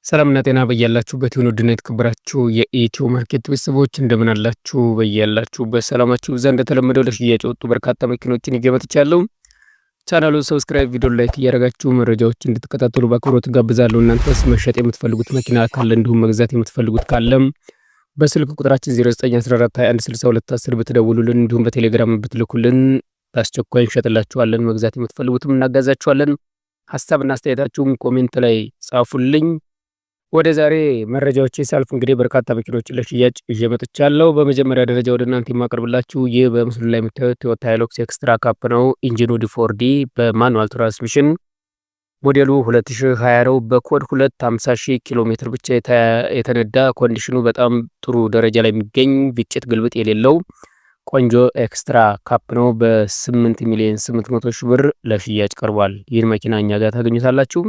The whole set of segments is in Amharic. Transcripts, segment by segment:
ሰላምና ጤና በያላችሁበት ይሁን። ውድና የተከበራችሁ የኢትዮ ማርኬት ቤተሰቦች እንደምን አላችሁ? በያላችሁበት ሰላማችሁ ብዛ። እንደተለመደው ለሽያጭ የወጡ በርካታ መኪኖችን ይዤ መጥቻለሁ። ቻናሉን ሰብስክራይብ፣ ቪዲዮ ላይክ እያደረጋችሁ መረጃዎች እንድትከታተሉ በአክብሮት ጋብዛለሁ። እናንተስ መሸጥ የምትፈልጉት መኪና ካለ እንዲሁም መግዛት የምትፈልጉት ካለም በስልክ ቁጥራችን 0914216210 ብትደውሉልን እንዲሁም በቴሌግራም ብትልኩልን በአስቸኳይ እንሸጥላችኋለን። መግዛት የምትፈልጉትም እናጋዛችኋለን። ሀሳብና አስተያየታችሁም ኮሜንት ላይ ጻፉልኝ። ወደ ዛሬ መረጃዎች ሳልፍ እንግዲህ በርካታ መኪኖችን ለሽያጭ ይዤ መጥቻለሁ። በመጀመሪያ ደረጃ ወደ እናንተ የማቀርብላችሁ ይህ በምስሉ ላይ የምታዩት ቶዮታ ሃይሉክስ ኤክስትራ ካፕ ነው። ኢንጂኑ ዲ4ዲ በማኑዋል ትራንስሚሽን ሞዴሉ 2020 ነው። በኮድ 250,000 ኪሎ ሜትር ብቻ የተነዳ ኮንዲሽኑ በጣም ጥሩ ደረጃ ላይ የሚገኝ ግጭት ግልብጥ የሌለው ቆንጆ ኤክስትራ ካፕ ነው። በ8,800,000 ብር ለሽያጭ ቀርቧል። ይህን መኪና እኛ ጋር ታገኙታላችሁ።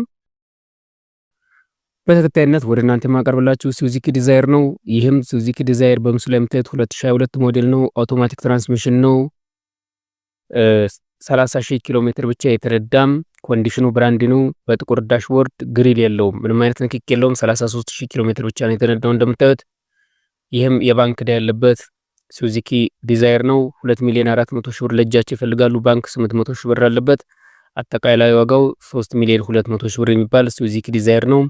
በተከታይነት ወደ እናንተ የማቀርብላችሁ ሱዙኪ ዲዛይር ነው። ይህም ሱዙኪ ዲዛይር በምስሉ ላይ የምታዩት 2022 ሞዴል ነው። አውቶማቲክ ትራንስሚሽን ነው። 30,000 ኪሎ ሜትር ብቻ የተነዳም ኮንዲሽኑ ብራንድ ነው። በጥቁር ዳሽቦርድ ግሪል የለውም፣ ምንም አይነት ንክክ የለውም። 33,000 ኪሎ ሜትር ብቻ ነው የተነዳው እንደምታዩት። ይህም የባንክ ዕዳ ያለበት ሱዙኪ ዲዛይር ነው። 2,400,000 ብር ለእጃቸው ይፈልጋሉ። ባንክ 800,000 ብር አለበት። አጠቃላይ ዋጋው 3,200,000 ብር የሚባል ሱዙኪ ዲዛይር ነው።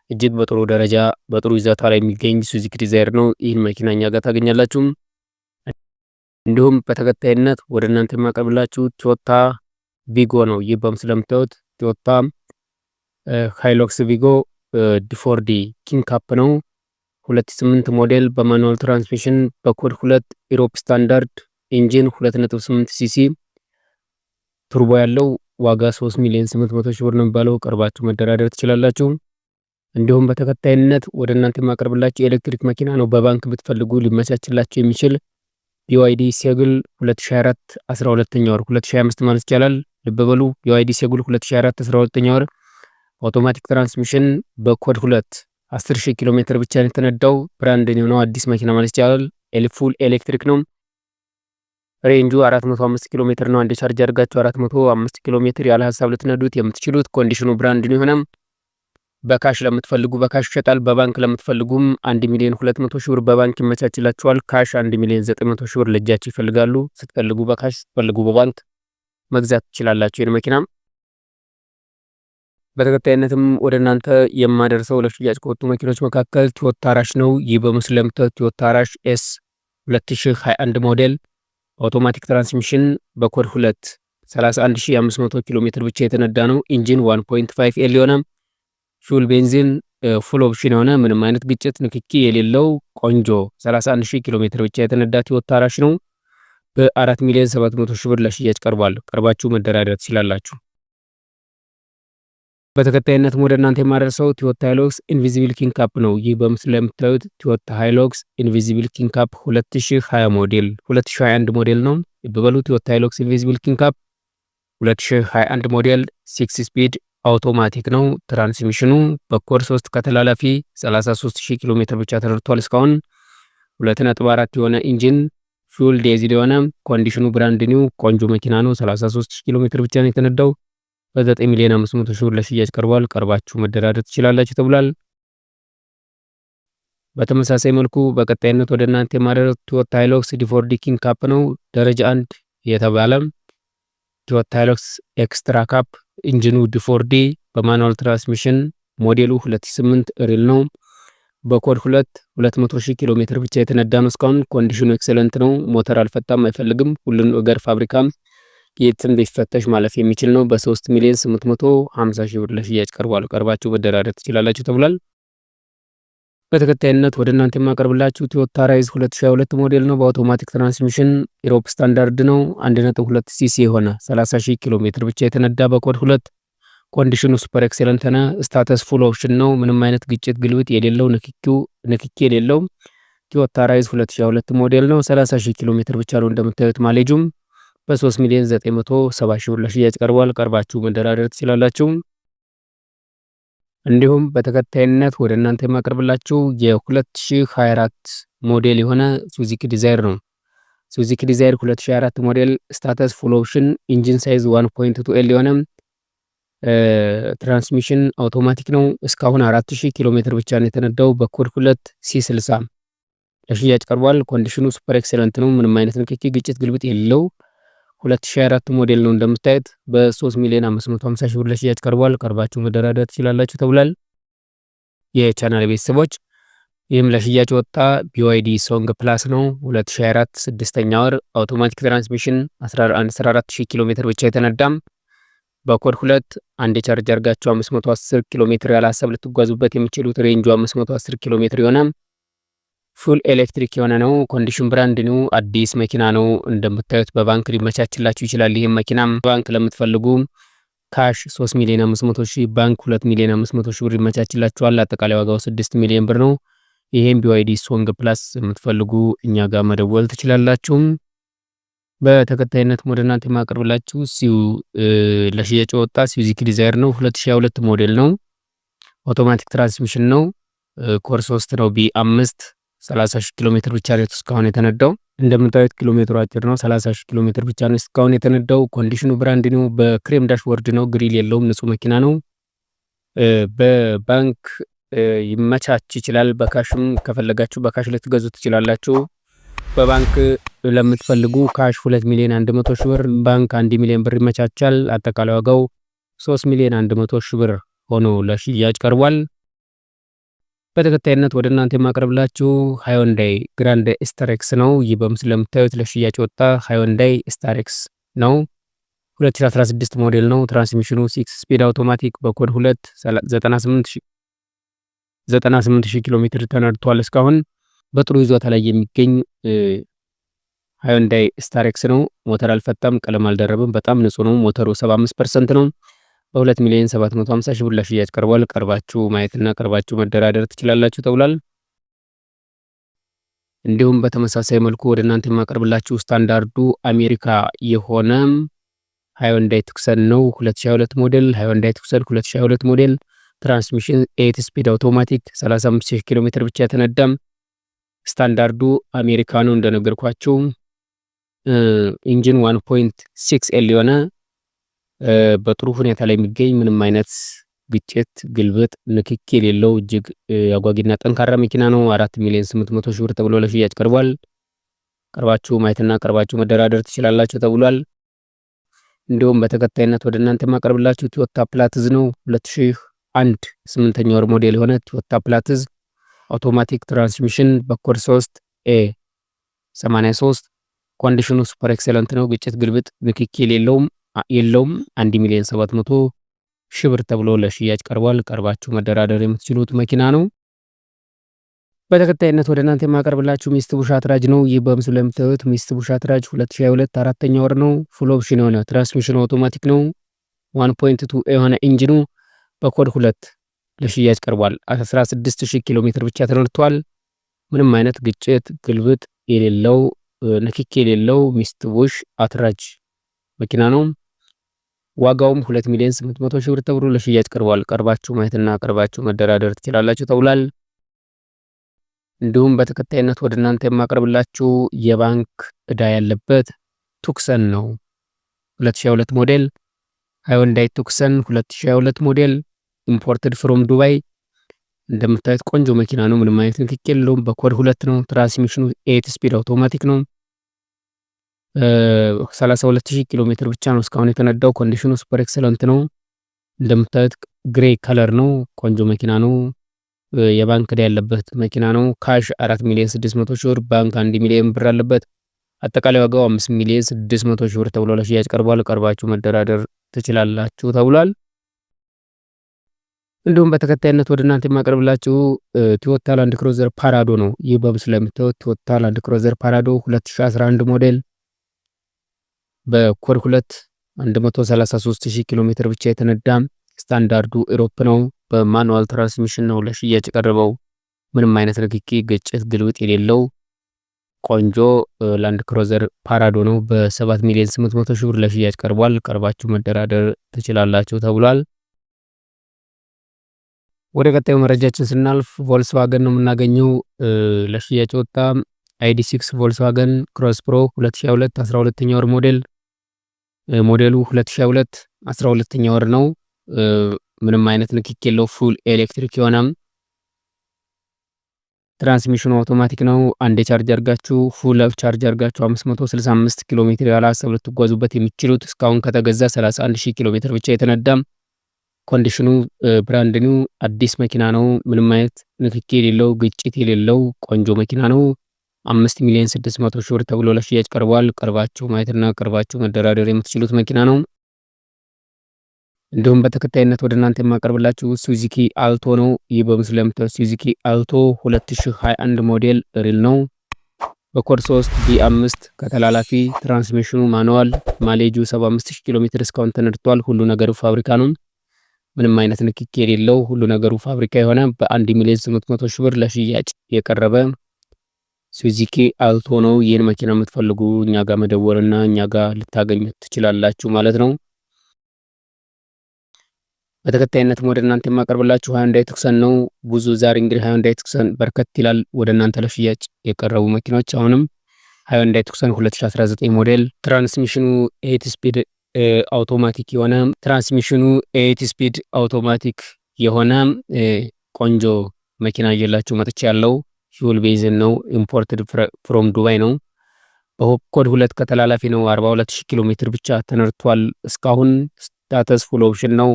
እጅግ በጥሩ ደረጃ በጥሩ ይዘታ ላይ የሚገኝ ሱዙኪ ዲዛይር ነው። ይህን መኪና እኛ ጋር ታገኛላችሁ። እንዲሁም በተከታይነት ወደ እናንተ የማቀርብላችሁ ቶዮታ ቪጎ ነው። ይህ በምስሉ ላይ የምታዩት ቶዮታ ሃይሉክስ ቪጎ ዲ4ዲ ኪንግ ካፕ ነው። 2008 ሞዴል በማኑዋል ትራንስሚሽን በኮድ 2 ኢሮፕ ስታንዳርድ ኢንጂን 2.8 ሲሲ ቱርቦ ያለው ዋጋ 3,800,000 ብር ነው የሚባለው። ቀርባችሁ መደራደር ትችላላችሁ። እንዲሁም በተከታይነት ወደ እናንተ የማቀርብላችሁ የኤሌክትሪክ መኪና ነው። በባንክ ብትፈልጉ ሊመቻችላችሁ የሚችል BYD ሴጉል 2024 12ኛ ወር 2025 ማለት ይቻላል። ልብ በሉ BYD ሴጉል 2024 12ኛ ወር አውቶማቲክ ትራንስሚሽን በኮድ 2 10,000 ኪሎ ሜትር ብቻ ነው የተነዳው። ብራንድ ኒው ነው፣ አዲስ መኪና ማለት ይቻላል። ፉል ኤሌክትሪክ ነው። ሬንጁ 405 ኪሎ ሜትር ነው። አንድ ቻርጅ አድርጋችሁ 405 ኪሎ ሜትር ያለ ሀሳብ ልትነዱት የምትችሉት ኮንዲሽኑ ብራንድ ኒው ሆነ። በካሽ ለምትፈልጉ በካሽ ይሸጣል። በባንክ ለምትፈልጉም 1,200,000 ብር በባንክ ይመቻችላችኋል። ካሽ 1,900,000 ብር ለእጃችሁ ይፈልጋሉ። ስትፈልጉ በካሽ ስትፈልጉ በባንክ መግዛት ትችላላችሁ። ይሄን መኪና በተከታይነትም ወደ እናንተ የማደርሰው ለሽያጭ ከወጡ መኪኖች መካከል ቶዮታ ራሽ ነው። ይህ በምስሉ ላይ የምታዩት ቶዮታ ራሽ ኤስ 2021 ሞዴል አውቶማቲክ ትራንስሚሽን በኮድ 2 31,500 ኪሎ ሜትር ብቻ የተነዳ ነው። ኢንጂን 1.5 ኤል የሆነ ፉል ቤንዚን ፉል ኦፕሽን የሆነ ምንም አይነት ግጭት ንክኪ የሌለው ቆንጆ 31,000 ኪሎ ሜትር ብቻ የተነዳ ቶዮታ ራሽ ነው። በ4,700,000 ብር ለሽያጭ ቀርቧል። ቀርባችሁ መደራደር ትችላላችሁ። በተከታይነት ወደ እናንተ የማደርሰው ቶዮታ ሃይሉክስ ኢንቪዚብል ኪንግ ካፕ ነው። ይህ በምስሉ ላይ የምታዩት ቶዮታ ሃይሉክስ ኢንቪዚብል ኪንግ ካፕ 2020 ሞዴል 2021 ሞዴል ነው። በበሉ ቶዮታ ሃይሉክስ ኢንቪዚብል ኪንግ ካፕ 2021 ሞዴል 6 ስፒድ አውቶማቲክ ነው። ትራንስሚሽኑ በኮድ 3 ከተላላፊ 33,000 ኪሎ ሜትር ብቻ ተነድቷል። እስካሁን 2.4 የሆነ ኢንጂን ፉል ዲዝል የሆነ ኮንዲሽኑ ብራንድ ኒው ቆንጆ መኪና ነው። 33,000 ኪሎ ሜትር ብቻ ነው የተነዳው። በ9,500,000 ብር ለሽያጭ ቀርቧል። ቀርባችሁ መደራደር ትችላላችሁ ተብሏል። በተመሳሳይ መልኩ በቀጣይነት ወደ እናንተ የማደረው ቶዮታ ሃይሉክስ ዲ4ዲ ኪንግ ካፕ ነው። ደረጃ 1 የተባለ ቶዮታ ሃይሉክስ ኤክስትራ ካፕ ኢንጂኑ ዲ4ዲ በማኑዋል ትራንስሚሽን ሞዴሉ 2008 ሪል ነው። በኮድ 200,000 ኪሎ ሜትር ብቻ የተነዳ ነው። እስካሁን ኮንዲሽኑ ኤክሰለንት ነው። ሞተር አልፈታም፣ አይፈልግም። ሁሉን ነገር ፋብሪካም የትም ቢፈተሽ ማለፍ የሚችል ነው። በ3,850,000 ብር ለሽያጭ ቀርቧል። ቀርባችሁ መደራደር ትችላላችሁ ተብሏል። በተከታይነት ወደ እናንተ የማቀርብላችሁ ቶዮታ ራይዝ 2022 ሞዴል ነው። በአውቶማቲክ ትራንስሚሽን ኢሮፕ ስታንዳርድ ነው። 1.2 ሲሲ የሆነ 30,000 ኪሎ ሜትር ብቻ የተነዳ በኮድ 2 ኮንዲሽኑ ሱፐር ኤክሰለንት ነው። ስታተስ ፉል ኦፕሽን ነው። ምንም አይነት ግጭት ግልብጥ የሌለው ንክኪ የሌለው ቶዮታ ራይዝ 2022 ሞዴል ነው። 30,000 ኪሎ ሜትር ብቻ ነው እንደምታዩት። ማሌጁም በ3,970,000 ብር ለሽያጭ ቀርቧል። ቀርባችሁ መደራደር ትችላላችሁ። እንዲሁም በተከታይነት ወደ እናንተ የማቀርብላችሁ የ2024 ሞዴል የሆነ ሱዙኪ ዲዛይር ነው። ሱዙኪ ዲዛይር 2024 ሞዴል ስታተስ ፉል ኦፕሽን ኢንጂን ሳይዝ 1.2 ኤል የሆነ ትራንስሚሽን አውቶማቲክ ነው። እስካሁን 4000 ኪሎ ሜትር ብቻ ነው የተነዳው። በኮድ 2 C60 ለሽያጭ ቀርቧል። ኮንዲሽኑ ሱፐር ኤክሰለንት ነው። ምንም አይነት ንክኪ፣ ግጭት፣ ግልብጥ የለው። 2024 ሞዴል ነው። እንደምታዩት በ3,550,000 ብር ለሽያጭ ቀርቧል። ቀርባችሁ መደራደር ትችላላችሁ ተብሏል። የቻናል ቤተሰቦች ይህም ለሽያጭ ወጣ BYD ሶንግ ፕላስ ነው። 2024 6ኛ ወር አውቶማቲክ ትራንስሚሽን 14000 ኪሎ ሜትር ብቻ የተነዳም በኮድ 2 አንድ ቻርጅ አርጋችሁ 510 ኪሎ ሜትር ያለ ሀሳብ ልትጓዙበት የሚችሉት ሬንጁ 510 ኪሎ ሜትር የሆነ ፉል ኤሌክትሪክ የሆነ ነው። ኮንዲሽን ብራንድ ነው። አዲስ መኪና ነው። እንደምታዩት በባንክ ሊመቻችላችሁ ይችላል። ይህም መኪናም ባንክ ለምትፈልጉ ካሽ 3,500,000 ባንክ 2,500,000 ብር ይመቻችላችኋል። አጠቃላይ ዋጋው 6 ሚሊዮን ብር ነው። ይሄም BYD ሶንግ ፕላስ የምትፈልጉ እኛ ጋር መደወል ትችላላችሁ። በተከታይነት ወደ እናንተ የማቀርብላችሁ ለሽያጭ ወጣ ስዊዚክ ዲዛይር ነው። 2022 ሞዴል ነው። አውቶማቲክ ትራንስሚሽን ነው። ኮር 3 ነው። B5 30,000 ኪሎ ሜትር ብቻ ነው እስካሁን የተነዳው። እንደምታዩት ኪሎ ሜትሩ አጭር ነው። 30,000 ኪሎ ሜትር ብቻ ነው እስካሁን የተነዳው። ኮንዲሽኑ ብራንድ ነው። በክሬም ዳሽቦርድ ነው። ግሪል የለውም። ንጹህ መኪና ነው። በባንክ ይመቻች ይችላል። በካሽም ከፈለጋችሁ በካሽ ልትገዙ ትችላላችሁ። በባንክ ለምትፈልጉ ካሽ 2,100,000 ብር፣ ባንክ 1 ሚሊዮን ብር ይመቻቻል። አጠቃላይ ዋጋው 3,100,000 ብር ሆኖ ለሽያጭ ቀርቧል። በተከታይነት ወደ እናንተ የማቀርብላችሁ ሃይወንዳይ ግራንድ ስታሬክስ ነው። ይህ በምስሉ ለምታዩት ለሽያጭ ወጣ ሃይወንዳይ ስታሬክስ ነው። 2016 ሞዴል ነው። ትራንስሚሽኑ 6 ስፒድ አውቶማቲክ በኮድ 2 98,000 ኪሎ ሜትር ተነድቷል። እስካሁን በጥሩ ይዞታ ላይ የሚገኝ ሃይወንዳይ ስታሬክስ ነው። ሞተር አልፈታም፣ ቀለም አልደረበም፣ በጣም ንጹህ ነው። ሞተሩ 75% ነው። በ2,750,000 ብር ለሽያጭ ቀርቧል። ቀርባችሁ ማየትና ቀርባችሁ መደራደር ትችላላችሁ ተብሏል። እንዲሁም በተመሳሳይ መልኩ ወደ እናንተ የማቀርብላችሁ ስታንዳርዱ አሜሪካ የሆነ ሃይወንዳይ ቱክሰን ነው። 2022 ሞዴል ሃይወንዳይ ቱክሰን 2022 ሞዴል ትራንስሚሽን 8 ስፒድ አውቶማቲክ 35,000 ኪሎ ሜትር ብቻ የተነዳም ስታንዳርዱ አሜሪካ ነው። እንደነገርኳችሁ ኢንጂን 1.6 ኤል የሆነ በጥሩ ሁኔታ ላይ የሚገኝ ምንም አይነት ግጭት፣ ግልብጥ፣ ንክኪ የሌለው እጅግ አጓጊና ጠንካራ መኪና ነው። 4,800,000 ብር ተብሎ ለሽያጭ ቀርቧል። ቀርባችሁ ማየትና ቀርባችሁ መደራደር ትችላላችሁ ተብሏል። እንዲሁም በተከታይነት ወደ እናንተ የማቀርብላችሁ ቶዮታ ፕላትዝ ነው። 2001 8ኛ ወር ሞዴል የሆነ ቶዮታ ፕላትዝ አውቶማቲክ ትራንስሚሽን በኮድ 3 A83 ኮንዲሽኑ ሱፐር ኤክሰለንት ነው። ግጭት፣ ግልብጥ፣ ንክኪ የለውም 1,700,000 ብር ተብሎ ለሽያጭ ቀርቧል። ቀርባችሁ መደራደር የምትችሉት መኪና ነው። በተከታይነት ወደ እናንተ የማቀርብላችሁ ሚትሱቢሺ አትራጅ ነው። ይህ በምስሉ ላይ የምታዩት ሚትሱቢሺ አትራጅ 2022 4ኛ ወር ነው። ፉል ኦፕሽን የሆነ ትራንስሚሽኑ አውቶማቲክ ነው። 1.2 የሆነ ኢንጂኑ በኮድ 2 ለሽያጭ ቀርቧል። 16,000 ኪሎ ሜትር ብቻ ተነድቷል። ምንም አይነት ግጭት፣ ግልብጥ የሌለው ንክኪ የሌለው ሚትሱቢሺ አትራጅ መኪና ነው። ዋጋውም 2,800,000 ብር ተብሎ ለሽያጭ ቀርቧል። ቀርባችሁ ማየትና ቀርባችሁ መደራደር ትችላላችሁ ተብሏል። እንዲሁም በተከታይነት ወደ እናንተ የማቀርብላችሁ የባንክ እዳ ያለበት ቱክሰን ነው። 2022 ሞዴል ሃይወንዳይ ቱክሰን 2022 ሞዴል ኢምፖርትድ ፍሮም ዱባይ። እንደምታዩት ቆንጆ መኪና ነው። ምንም አይነት ንክኪ የለውም። በኮድ 2 ነው። ትራንስሚሽኑ 8 ስፒድ አውቶማቲክ ነው። 32,000 ኪሎ ሜትር ብቻ ነው እስካሁን የተነዳው። ኮንዲሽኑ ሱፐር ኤክሰለንት ነው። እንደምታዩት ግሬ ከለር ነው። ቆንጆ መኪና ነው። የባንክ ዕዳ ያለበት መኪና ነው። ካሽ 4,600,000 ብር፣ ባንክ 1 ሚሊዮን ብር አለበት። አጠቃላይ ዋጋው 5,600,000 ብር ተብሎ ለሽያጭ ቀርቧል። ቀርባችሁ መደራደር ትችላላችሁ ተብሏል። እንዲሁም በተከታይነት ወደ እናንተ የማቀርብላችሁ ቶዮታ ላንድ ክሩዘር ፓራዶ ነው። ይህ በምስሉ ላይ የምታዩት ቶዮታ ላንድ ክሩዘር ፓራዶ 2011 ሞዴል በኮድ 2 133,000 ኪሎ ሜትር ብቻ የተነዳ ስታንዳርዱ ኢሮፕ ነው። በማኑዋል ትራንስሚሽን ነው ለሽያጭ የቀረበው። ምንም አይነት ንክኪ፣ ግጭት፣ ግልብጥ የሌለው ቆንጆ ላንድ ክሩዘር ፓራዶ ነው። በ7,800,000 ብር ለሽያጭ ቀርቧል። ቀርባችሁ መደራደር ትችላላችሁ ተብሏል። ወደ ቀጣዩ መረጃችን ስናልፍ ቮልስዋገን ነው የምናገኘው። ለሽያጭ ወጣ ID6 ቮልስዋገን ክሮስ ፕሮ 2022 12ኛ ወር ሞዴል። ሞዴሉ 2022 12ኛ ወር ነው። ምንም አይነት ንክኪ የለው። ፉል ኤሌክትሪክ የሆነ ትራንስሚሽኑ አውቶማቲክ ነው። አንዴ ቻርጅ አድርጋችሁ ፉል ቻርጅ አድርጋችሁ 565 ኪሎ ሜትር ያለ ሀሳብ ልትጓዙበት የሚችሉት እስካሁን ከተገዛ 31000 ኪሎ ሜትር ብቻ የተነዳም። ኮንዲሽኑ ብራንድ ኒው አዲስ መኪና ነው። ምንም አይነት ንክኪ የሌለው ግጭት የሌለው ቆንጆ መኪና ነው። 5,600,000 ብር ተብሎ ለሽያጭ ቀርቧል። ቀርባችሁ ማየትና ቀርባችሁ መደራደር የምትችሉት መኪና ነው። እንዲሁም በተከታይነት ወደ እናንተ የማቀርብላችሁ ሱዙኪ አልቶ ነው። ይህ በምስሉ ላይ የምታዩት ሱዙኪ አልቶ 2021 ሞዴል ሪል ነው። በኮድ 3 B5 ከተላላፊ ትራንስሚሽኑ ማኑዋል ማሌጁ 75000 ኪሎ ሜትር እስካሁን ተነድቷል። ሁሉ ነገሩ ፋብሪካ ነው። ምንም አይነት ንክኪ የሌለው ሁሉ ነገሩ ፋብሪካ የሆነ በ1,800,000 ብር ለሽያጭ የቀረበ ሱዙኪ አልቶ ነው። ይህን መኪና የምትፈልጉ እኛ ጋር መደወልና እኛ ጋር ልታገኙት ትችላላችሁ ማለት ነው። በተከታይነት ወደ እናንተ የማቀርብላችሁ ሃይንዳይ ቱክሰን ነው። ብዙ ዛሬ እንግዲህ ሃይንዳይ ቱክሰን በርከት ይላል ወደ እናንተ ለሽያጭ የቀረቡ መኪኖች። አሁንም ሃይንዳይ ቱክሰን 2019 ሞዴል ትራንስሚሽኑ 8 ስፒድ አውቶማቲክ የሆነ ቆንጆ መኪና እየላችሁ መጥቻ ያለው ፊውል ቤንዚን ነው። ኢምፖርትድ ፍሮም ዱባይ ነው። በኮድ 2 ከተላላፊ ነው። 42000 ኪሎ ሜትር ብቻ ተነርቷል። እስካሁን ስታተስ ፉል ኦፕሽን ነው።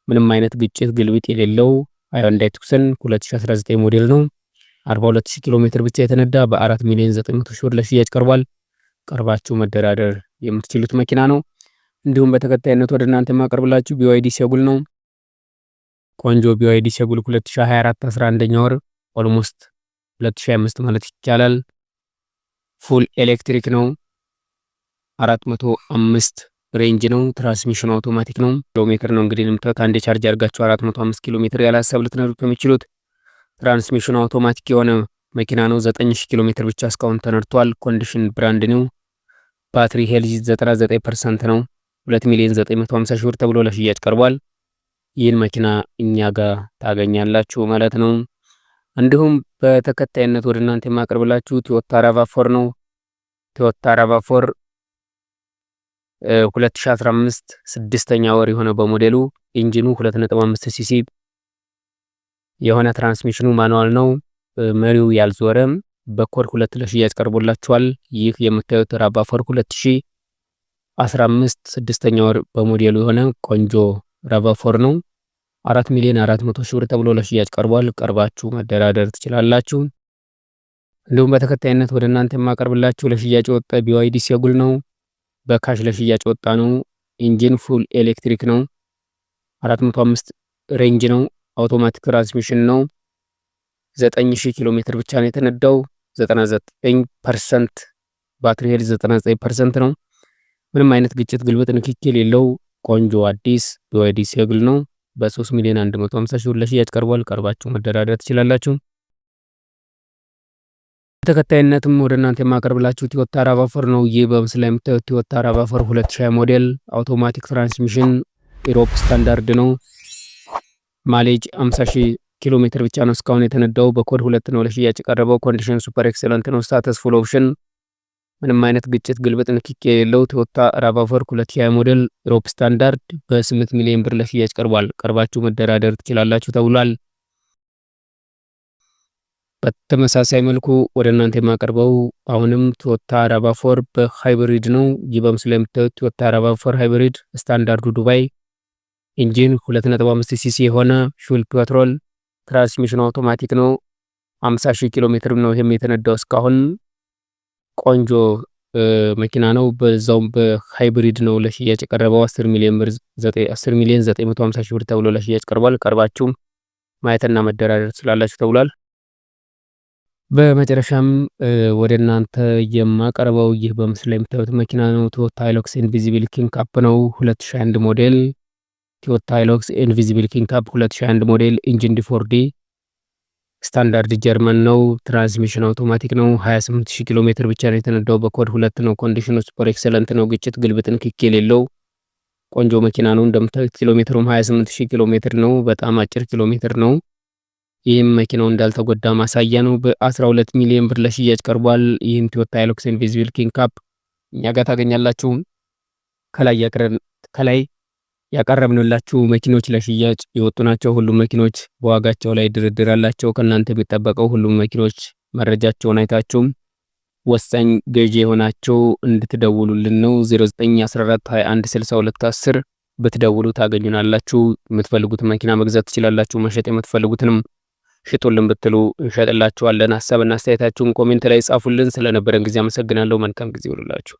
ምንም አይነት ግጭት ግልብጥ የሌለው ሃይንዳይ ቱክሰን 2019 ሞዴል ነው። 42000 ኪሎ ሜትር ብቻ የተነዳ በ4,900,000 ብር ለሽያጭ ቀርቧል። ቀርባችሁ መደራደር የምትችሉት መኪና ነው። እንዲሁም በተከታይነት ወደ እናንተ የማቀርብላችሁ BYD ሴጉል ነው። ቆንጆ BYD ሴጉል 2024 11ኛ ወር ኦልሞስት 2025 ማለት ይቻላል። ፉል ኤሌክትሪክ ነው። 405 ሬንጅ ነው። ትራንስሚሽኑ አውቶማቲክ ነው። ኪሎ ሜትር ነው እንግዲህ ንምታውቁት አንዴ ቻርጅ አድርጋችሁ 405 ኪሎ ሜትር ያለ ሀሳብ ልትነዱ ከሚችሉት ትራንስሚሽኑ አውቶማቲክ የሆነ መኪና ነው። 9000 ኪሎ ሜትር ብቻ እስካሁን ተነድቷል። ኮንዲሽን ብራንድ ነው። ባትሪ ሄልዝ 99% ነው። 2,950,000 ብር ተብሎ ለሽያጭ ቀርቧል። ይህን መኪና እኛ ጋር ታገኛላችሁ ማለት ነው። እንዲሁም በተከታይነት ወደ እናንተ የማቀርብላችሁ ቶዮታ ራቫ4 ነው። ቶዮታ ራቫ4 2015 6ኛ ወር የሆነ በሞዴሉ ኢንጂኑ 2.5 ሲሲ የሆነ ትራንስሚሽኑ ማኑዋል ነው። መሪው ያልዞረም በኮድ 2 ለሽያጭ ቀርቦላችኋል። ይህ የምታዩት ራቫ4 2015 6ኛ ወር በሞዴሉ የሆነ ቆንጆ ራቫ4 ነው። 4,400,000 ብር ተብሎ ለሽያጭ ቀርቧል። ቀርባችሁ መደራደር ትችላላችሁ። እንዲሁም በተከታይነት ወደ እናንተ የማቀርብላችሁ ለሽያጭ ወጣ BYD ሴጉል ነው። በካሽ ለሽያጭ ወጣ ነው። ኢንጂን ፉል ኤሌክትሪክ ነው። 405 ሬንጅ ነው። አውቶማቲክ ትራንስሚሽን ነው። 9000 ኪሎ ሜትር ብቻ ነው የተነዳው። 99% ባትሪ ሄልዝ 99% ነው። ምንም አይነት ግጭት ግልብጥ ንክኪ የሌለው ቆንጆ አዲስ BYD ሴጉል ነው። በ3,150,000 ብር ለሽያጭ ቀርቧል። ቀርባችሁ መደራደር ትችላላችሁ። ተከታይነትም ወደ እናንተ የማቀርብላችሁ ቶዮታ ራቫ4 ነው። ይህ በምስሉ ላይ የምታዩት ቶዮታ ራቫ4 2020 ሞዴል አውቶማቲክ ትራንስሚሽን ኢሮፕ ስታንዳርድ ነው። ማሌጅ 50,000 ኪሎ ሜትር ብቻ ነው እስካሁን የተነዳው። በኮድ 2 ነው ለሽያጭ የቀረበው። ኮንዲሽን ሱፐር ኤክሰለንት ነው። ስታተስ ፉል ኦፕሽን ምንም አይነት ግጭት ግልብጥ ንክኪ የሌለው ቶዮታ ራቫ4 2020 ሞዴል ኢሮፕ ስታንዳርድ በ8 ሚሊዮን ብር ለሽያጭ ቀርቧል። ቀርባችሁ መደራደር ትችላላችሁ ተብሏል። በተመሳሳይ መልኩ ወደ እናንተ የማቀርበው አሁንም ቶዮታ ራቫ4 በሃይብሪድ ነው። ይህ በምስሉ ላይ የምታዩት ቶዮታ ራቫ4 ሃይብሪድ ስታንዳርዱ ዱባይ ኢንጂን 2.5 ሲሲ የሆነ ፉል ፔትሮል ትራንስሚሽን አውቶማቲክ ነው። 50,000 ኪሎ ሜትር ነው ይሄም የተነዳው እስካሁን። ቆንጆ መኪና ነው። በዛውም በሃይብሪድ ነው ለሽያጭ የቀረበው። 10,950,000 ብር ተብሎ ለሽያጭ ቀርቧል። ቀርባችሁ ማየትና መደራደር ስላላችሁ ተብሏል። በመጨረሻም ወደ እናንተ የማቀርበው ይህ በምስሉ ላይ የምታዩት መኪና ነው። ቶዮታ ሃይሉክስ ኢንቪዚብል ኪንግ ካፕ ነው። 2021 ሞዴል ቶዮታ ሃይሉክስ ኢንቪዚብል ኪንግ ካፕ 2021 ሞዴል ኢንጂን ዲ4ዲ ስታንዳርድ ጀርመን ነው። ትራንስሚሽን አውቶማቲክ ነው። 28,000 ኪሎ ሜትር ብቻ ነው የተነዳው። በኮድ 2 ነው። ኮንዲሽኑ ሱፐር ኤክሰለንት ነው። ግጭት ግልብጥ ንክኪ የሌለው ቆንጆ መኪና ነው። እንደምታዩት ኪሎ ሜትሩም 28,000 ኪሎ ሜትር ነው። በጣም አጭር ኪሎ ሜትር ነው። ይህም መኪናው እንዳልተጎዳ ማሳያ ነው። በ12 ሚሊዮን ብር ለሽያጭ ቀርቧል። ይህም ቶዮታ ሃይሉክስ ኢንቪዚብል ኪንግ ካፕ እኛ ጋር ታገኛላችሁ። ከላይ ያቀረብንላችሁ መኪኖች ለሽያጭ የወጡ ናቸው። ሁሉም መኪኖች በዋጋቸው ላይ ድርድር አላቸው። ከእናንተ የሚጠበቀው ሁሉም መኪኖች መረጃቸውን አይታችሁም ወሳኝ ገዢ የሆናቸው እንድትደውሉልን ነው። 0914216210 ብትደውሉ ታገኙናላችሁ። የምትፈልጉትን መኪና መግዛት ትችላላችሁ። መሸጥ የምትፈልጉትንም ሽጡልን ብትሉ እንሸጥላችኋለን። ሀሳብና አስተያየታችሁን ኮሜንት ላይ ጻፉልን። ስለነበረን ጊዜ አመሰግናለሁ። መልካም ጊዜ ይሁንላችሁ።